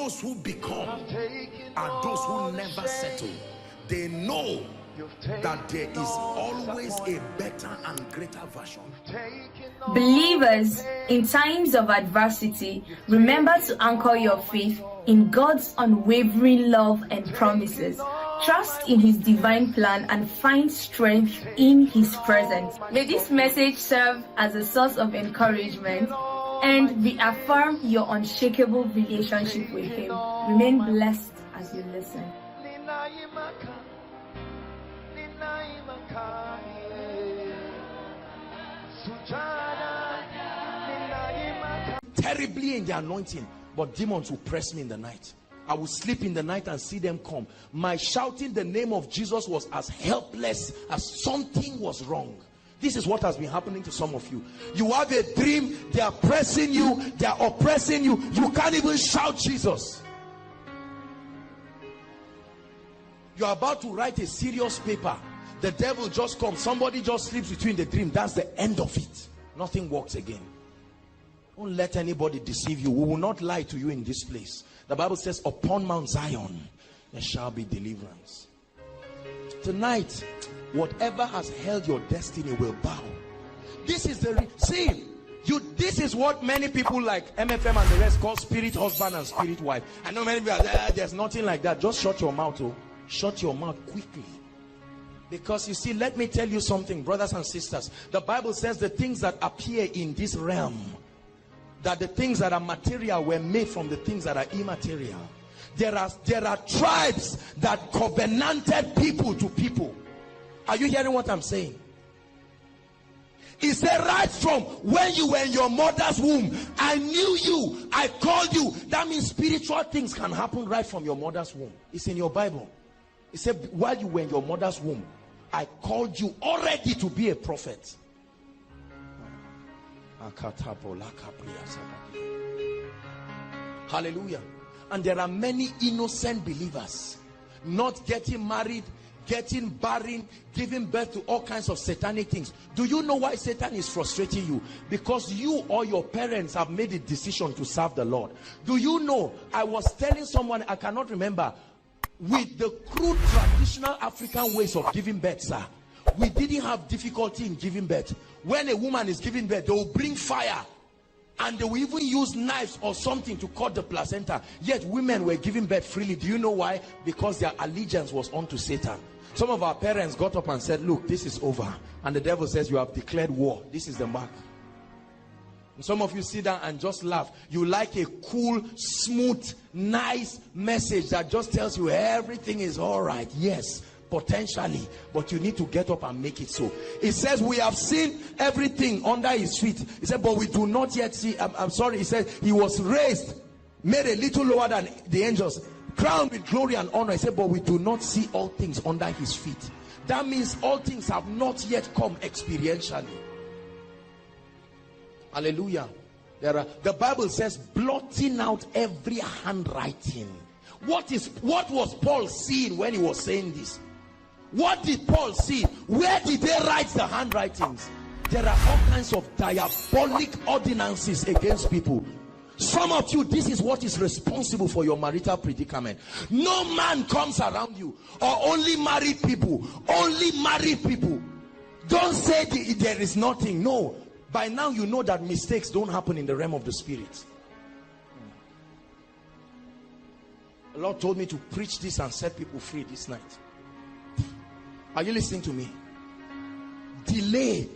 those who become are those who never settle. They know that there is always a better and greater version. Believers, in times of adversity, remember to anchor your faith in God's unwavering love and promises. Trust in His divine plan and find strength in His presence. May this message serve as a source of encouragement and reaffirm your unshakable relationship with Him. Remain blessed as you listen. Terribly in the anointing, but demons will press me in the night. I will sleep in the night and see them come. My shouting the name of Jesus was as helpless as something was wrong. This is what has been happening to some of you. You have a dream, they are pressing you, they are oppressing you. You can't even shout Jesus. You are about to write a serious paper. The devil just comes. Somebody just sleeps between the dream. That's the end of it. Nothing works again. Don't let anybody deceive you. We will not lie to you in this place. The Bible says, upon Mount Zion there shall be deliverance. Tonight, whatever has held your destiny will bow. This is the this is what many people like MFM and the rest call spirit husband and spirit wife. I know many people are, there's nothing like that. Just shut your mouth. Oh, shut your mouth quickly. Because you see, let me tell you something, brothers and sisters. The Bible says the things that appear in this realm, that the things that are material were made from the things that are immaterial. There are tribes that covenanted people to people. Are you hearing what I'm saying? He said, right from when you were in your mother's womb, I knew you, I called you. That means spiritual things can happen right from your mother's womb. It's in your Bible. He said, while you were in your mother's womb, I called you already to be a prophet. Hallelujah. And there are many innocent believers not getting married, getting barren, giving birth to all kinds of satanic things. Do you know why Satan is frustrating you? Because you or your parents have made a decision to serve the Lord. Do you know, I was telling someone, I cannot remember, with the crude traditional African ways of giving birth, sir, we didn't have difficulty in giving birth. When a woman is giving birth, they will bring fire and they will even use knives or something to cut the placenta. Yet women were giving birth freely. Do you know why? Because their allegiance was unto Satan. Some of our parents got up and said, look, this is over. And the devil says, you have declared war. This is the mark. And some of you sit down and just laugh. You like a cool, smooth, nice message that just tells you everything is all right. Yes, potentially, but you need to get up and make it so. It says we have seen everything under his feet. He said, but we do not yet see. I'm sorry. He said he was raised, made a little lower than the angels, crowned with glory and honor. He said, but we do not see all things under his feet. That means all things have not yet come experientially. Hallelujah. The Bible says, blotting out every handwriting. What was Paul seeing when he was saying this? What did Paul see? Where did they write the handwritings? There are all kinds of diabolic ordinances against people. Some of you, this is what is responsible for your marital predicament. No man comes around you, or only married people. Only married people. Don't say there is nothing. No. By now you know that mistakes don't happen in the realm of the spirit. The Lord told me to preach this and set people free this night. Are you listening to me? Delay,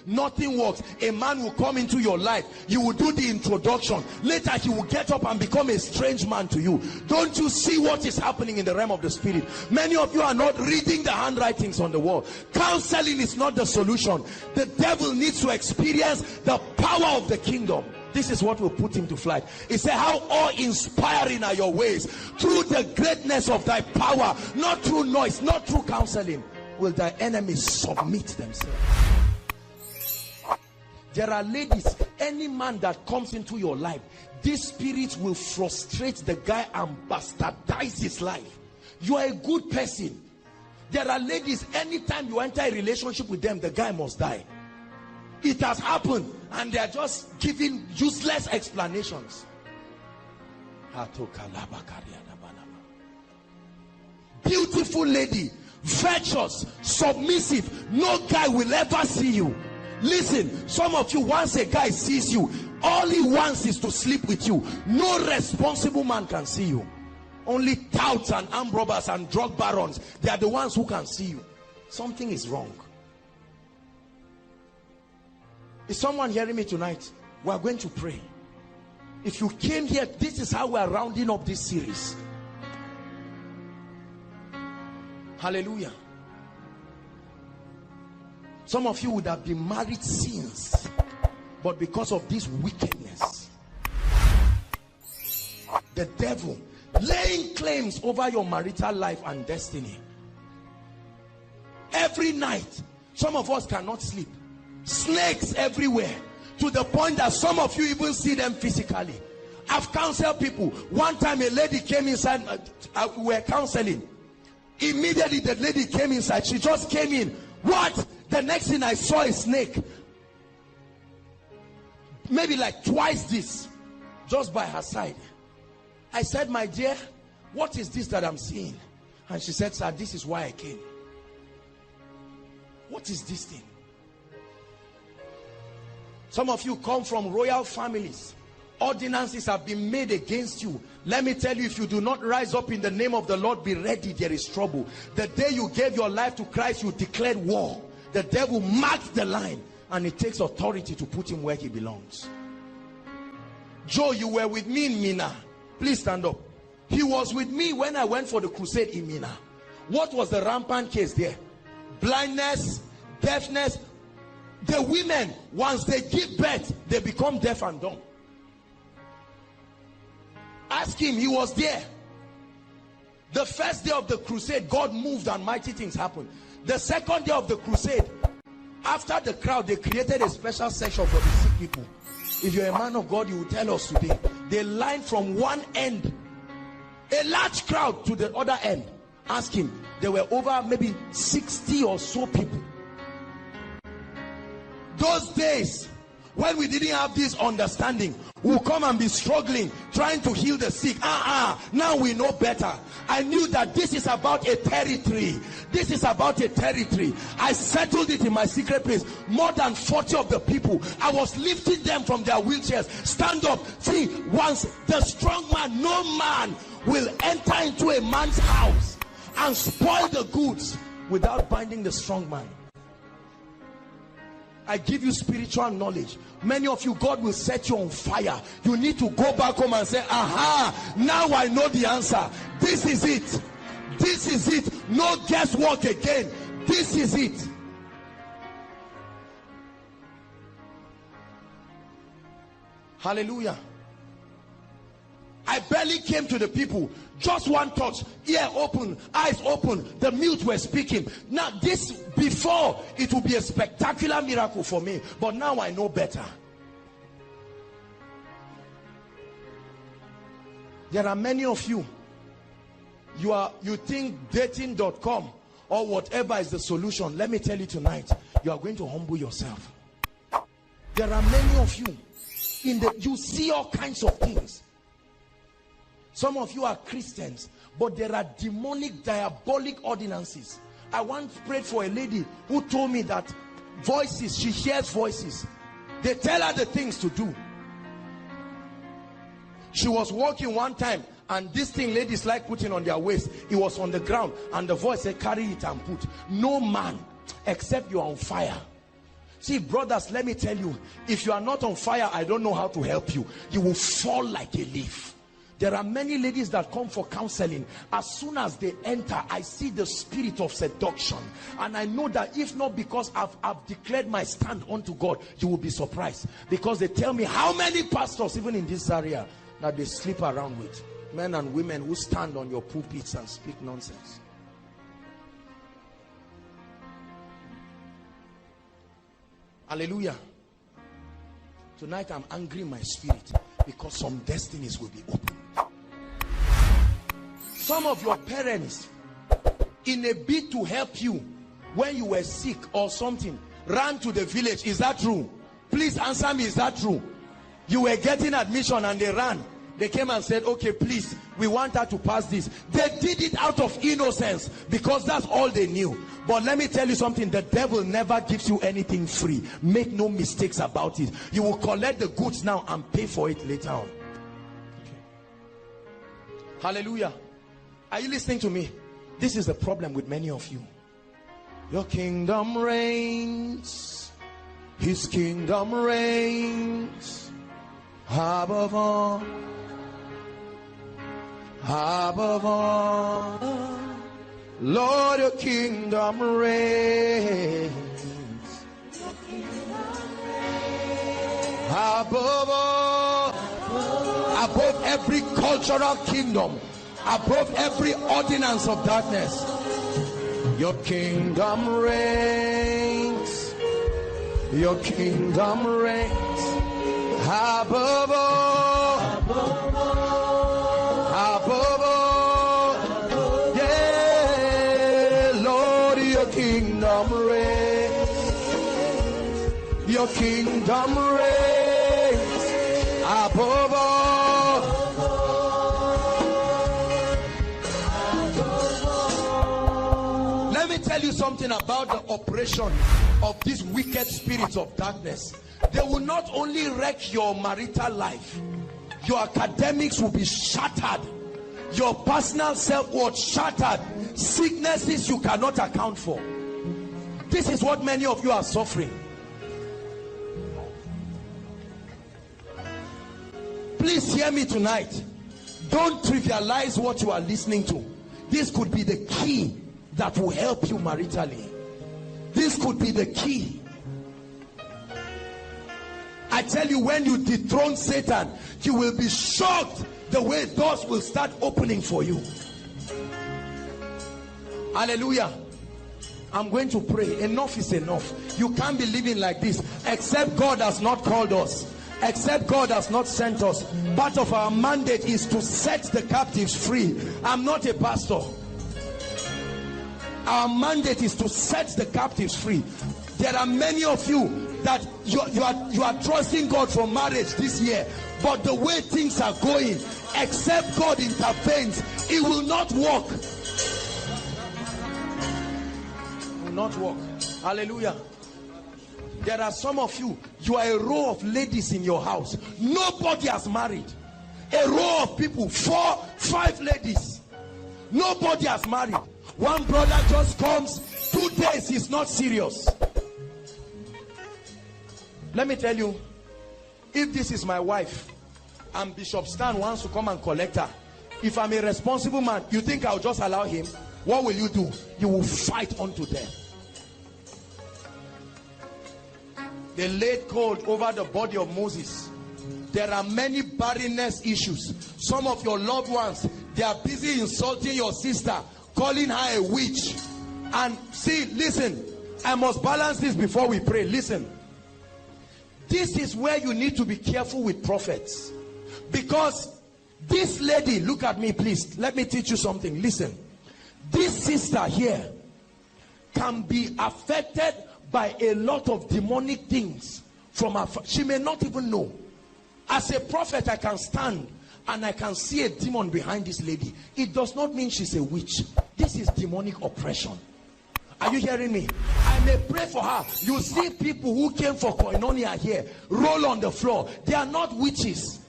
nothing works. A man will come into your life, you will do the introduction, later he will get up and become a strange man to you. Don't you see what is happening in the realm of the spirit? Many of you are not reading the handwritings on the wall. Counseling is not the solution. The devil needs to experience the power of the kingdom. This is what will put him to flight. He said, how awe-inspiring are your ways. Through the greatness of thy power, not through noise, not through counseling, will thy enemies submit themselves. There are ladies, any man that comes into your life, this spirit will frustrate the guy and bastardize his life. You are a good person. There are ladies, anytime you enter a relationship with them, the guy must die. It has happened, and they are just giving useless explanations. Beautiful lady, virtuous, submissive. No guy will ever see you. Listen, some of you, once a guy sees you, all he wants is to sleep with you. No responsible man can see you. Only touts and armed robbers and drug barons, they are the ones who can see you. Something is wrong. Is someone hearing me tonight? We are going to pray. If you came here, this is how we are rounding up this series. Hallelujah. Some of you would have been married since, but because of this wickedness, the devil laying claims over your marital life and destiny. Every night, some of us cannot sleep. Snakes everywhere, to the point that some of you even see them physically. I've counseled people. One time a lady came inside, we were counseling. Immediately the lady came inside. She just came in. What? The next thing I saw a snake. Maybe like twice this, just by her side. I said, my dear, what is this that I'm seeing? And she said, sir, this is why I came. What is this thing? Some of you come from royal families. Ordinances have been made against you. Let me tell you, if you do not rise up in the name of the Lord, be ready, there is trouble. The day you gave your life to Christ, you declared war. The devil marked the line, and it takes authority to put him where he belongs. Joe, you were with me in Mina. Please stand up. He was with me when I went for the crusade in Mina. What was the rampant case there? Blindness, deafness. The women, once they give birth, they become deaf and dumb. Ask him, he was there. The first day of the crusade, God moved and mighty things happened. The second day of the crusade, after the crowd, they created a special section for the sick people. If you're a man of God, you will tell us today. They lined from one end, a large crowd, to the other end. Ask him. There were over maybe 60 or so people. Those days, when we didn't have this understanding, we'll come and be struggling, trying to heal the sick. Now we know better. I knew that this is about a territory. This is about a territory. I settled it in my secret place. More than 40 of the people, I was lifting them from their wheelchairs. Stand up. See, once the strong man, no man will enter into a man's house and spoil the goods without binding the strong man. I give you spiritual knowledge. Many of you, God will set you on fire. You need to go back home and say, aha, now I know the answer. This is it. This is it. No guesswork again. This is it. Hallelujah. I barely came to the people. Just one touch, ear open, eyes open, the mute were speaking. Now this, before, it would be a spectacular miracle for me, but now I know better. There are many of you, you think dating.com or whatever is the solution. Let me tell you tonight, you are going to humble yourself. There are many of you, you see all kinds of things. Some of you are Christians, but there are demonic, diabolic ordinances. I once prayed for a lady who told me that voices, she hears voices. They tell her the things to do. She was walking one time, and this thing ladies like putting on their waist, it was on the ground, and the voice said, carry it and put. No man, except you are on fire. See, brothers, let me tell you, if you are not on fire, I don't know how to help you. You will fall like a leaf. There are many ladies that come for counseling. As soon as they enter, I see the spirit of seduction. And I know that if not because I've declared my stand unto God, you will be surprised. Because they tell me how many pastors, even in this area, that they sleep around with. Men and women who stand on your pulpits and speak nonsense. Hallelujah. Tonight I'm angry in my spirit because some destinies will be opened. Some of your parents, in a bid to help you when you were sick or something, ran to the village. Is that true? Please answer me, is that true? You were getting admission and they ran. They came and said, okay, please, we want her to pass this. They did it out of innocence because that's all they knew. But let me tell you something, the devil never gives you anything free. Make no mistakes about it. You will collect the goods now and pay for it later on. Okay. Hallelujah. Are you listening to me? This is the problem with many of you. Your kingdom reigns. His kingdom reigns above all. Above all, Lord, your kingdom reigns. Above all, above every cultural kingdom, above every ordinance of darkness, your kingdom reigns. Your kingdom reigns above all. Above all. Above all, yeah, Lord, your kingdom reigns. Your kingdom reigns above all. Let me tell you something about the operation of these wicked spirits of darkness. They will not only wreck your marital life, your academics will be shattered, your personal self-worth shattered, sicknesses you cannot account for. This is what many of you are suffering. Please hear me tonight. Don't trivialize what you are listening to. This could be the key that will help you maritally. This could be the key. I tell you, when you dethrone Satan, you will be shocked the way doors will start opening for you. Hallelujah. I'm going to pray. Enough is enough. You can't be living like this. Except God has not called us, except God has not sent us. Part of our mandate is to set the captives free. I'm not a pastor. Our mandate is to set the captives free. There are many of you that you are trusting God for marriage this year, but the way things are going, except God intervenes, it will not work. It will not work. Hallelujah. There are some of you, you are a row of ladies in your house. Nobody has married. A row of people, 4, 5 ladies. Nobody has married. One brother just comes, 2 days, he's not serious. Let me tell you, if this is my wife and Bishop Stan wants to come and collect her, if I'm a responsible man, you think I'll just allow him? What will you do? You will fight unto death. They laid cold over the body of Moses. There are many barrenness issues. Some of your loved ones, they are busy insulting your sister, calling her a witch. And see, listen, I must balance this before we pray. Listen. This is where you need to be careful with prophets. Because this lady, look at me please, let me teach you something. Listen, this sister here can be affected by a lot of demonic things from her. She may not even know. As a prophet, I can stand and I can see a demon behind this lady. It does not mean she's a witch. This is demonic oppression. Are you hearing me? I may pray for her. You see people who came for koinonia here roll on the floor. They are not witches.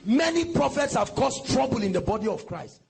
Many prophets have caused trouble in the body of Christ.